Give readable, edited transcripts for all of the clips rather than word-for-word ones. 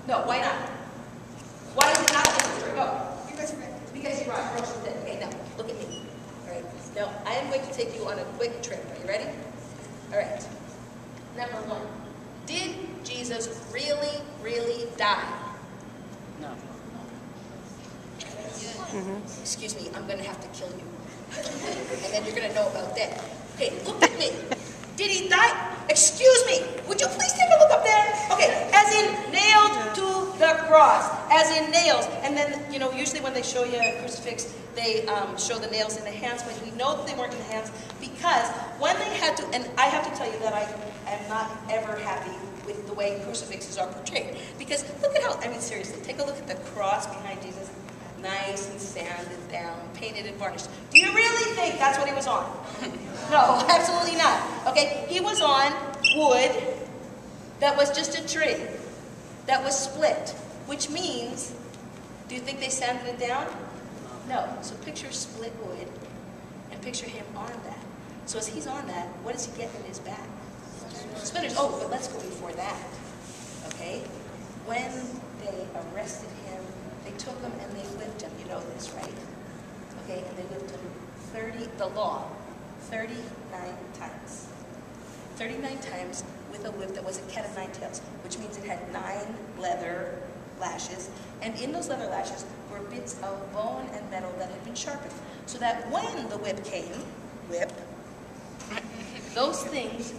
No, why not? Why is it not Christmas story? Go. Because you brought groceries in. Okay, now, look at me. All right. Now, I am going to take you on a quick trip. Are you ready? All right. Number one. Did Jesus really, really die? No. Excuse me, I'm going to have to kill you. And then you're going to know about that. Okay, look at me. Did he die? Excuse me. Would you please take a look up there? Okay, as in nailed to the cross. As in nails. And then, you know, usually when they show you a crucifix, they show the nails in the hands. But we know that they weren't in the hands because when they had to, and I have to tell you that I am not ever happy with the way crucifixes are portrayed. Because look at how, I mean seriously, take a look at the cross behind Jesus. Nice and sanded down, painted and varnished. Do you really think that's what he was on? No, absolutely not. Okay, he was on wood that was just a tree that was split, which means, do you think they sanded it down? No. So picture split wood and picture him on that. So as he's on that, what does he get in his back? Splinters. Oh, but let's go before that. Okay? When they arrested him, they took him and they whipped him. You know this, right? Okay, and they whipped him 39 times. 39 times with a whip that was a cat of nine tails, which means it had 9 leather lashes. And in those leather lashes were bits of bone and metal that had been sharpened. So that when the whip came, those things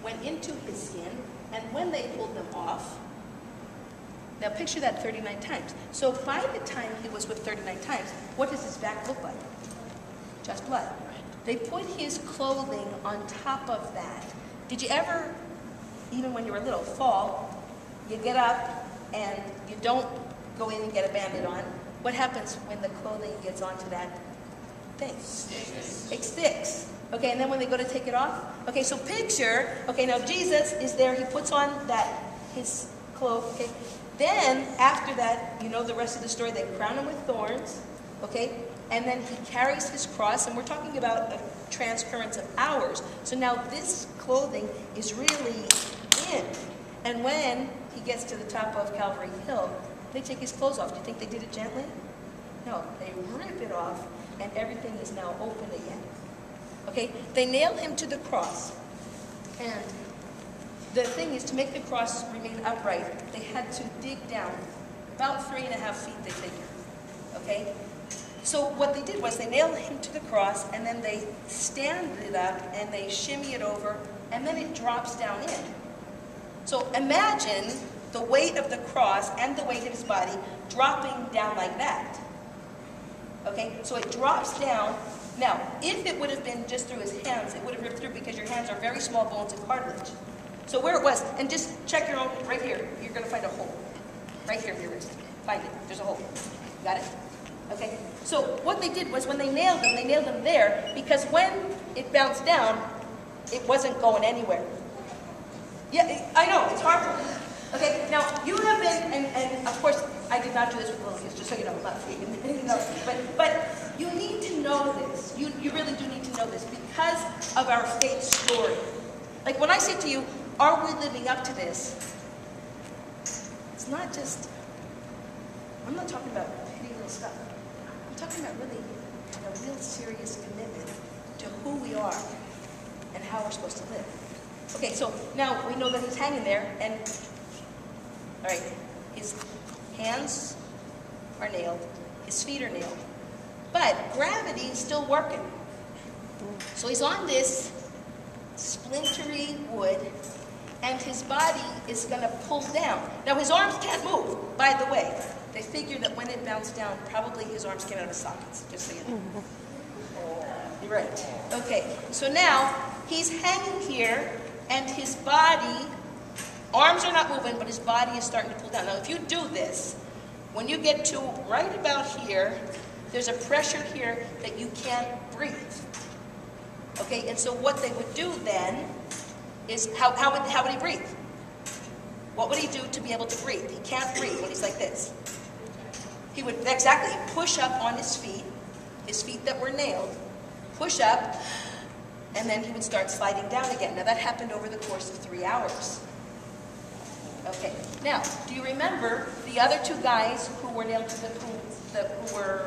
went into his skin, and when they pulled them off, now picture that 39 times. So by the time he was whipped 39 times, what does his back look like? Just blood. They put his clothing on top of that. Did you ever, even when you were little, fall, you get up and you don't go in and get a Band-Aid on? What happens when the clothing gets onto that thing? It sticks. Okay, and then when they go to take it off? Okay, so picture, okay, now Jesus is there, he puts on that, his cloak, okay? Then, after that, you know the rest of the story, they crown him with thorns, okay? And then he carries his cross, and we're talking about a transcurrence of hours. So now this clothing is really in. And when he gets to the top of Calvary Hill, they take his clothes off. Do you think they did it gently? No, they rip it off, and everything is now open again. Okay, they nail him to the cross. And the thing is, to make the cross remain upright, they had to dig down about 3.5 feet, they figure. Okay? So what they did was they nailed him to the cross, and then they stand it up, and they shimmy it over, and then it drops down in. So imagine the weight of the cross and the weight of his body dropping down like that. Okay? So it drops down. Now, if it would have been just through his hands, it would have ripped through because your hands are very small bones of cartilage. So where it was, and just check your own, right here, you're going to find a hole. Right here in your wrist. Find it. There's a hole. Got it? Okay? So what they did was when they nailed him there because when it bounced down, it wasn't going anywhere. Yeah, I know, it's horrible. Okay, now you have been, and of course, I did not do this with little kids, just so you know, not for you, you know, but you need to know this. You really do need to know this because of our faith story. Like when I say to you, are we living up to this? It's not just, I'm not talking about petty little stuff. I'm talking about really a real serious commitment to who we are and how we're supposed to live. Okay, so now we know that he's hanging there, and all right, his hands are nailed, his feet are nailed, but gravity is still working. So he's on this splintery wood, and his body is going to pull down. Now his arms can't move, by the way. They figure that when it bounced down, probably his arms came out of his sockets, just so you know. You're right. Okay, so now he's hanging here, and his body, arms are not moving, but his body is starting to pull down. Now if you do this, when you get to right about here, there's a pressure here that you can't breathe. Okay, and so what they would do then is, how would he breathe? What would he do to be able to breathe? He can't breathe when he's like this. He would, exactly, push up on his feet that were nailed, push up, and then he would start sliding down again. Now that happened over the course of 3 hours. Okay. Now, do you remember the other two guys who were nailed to who were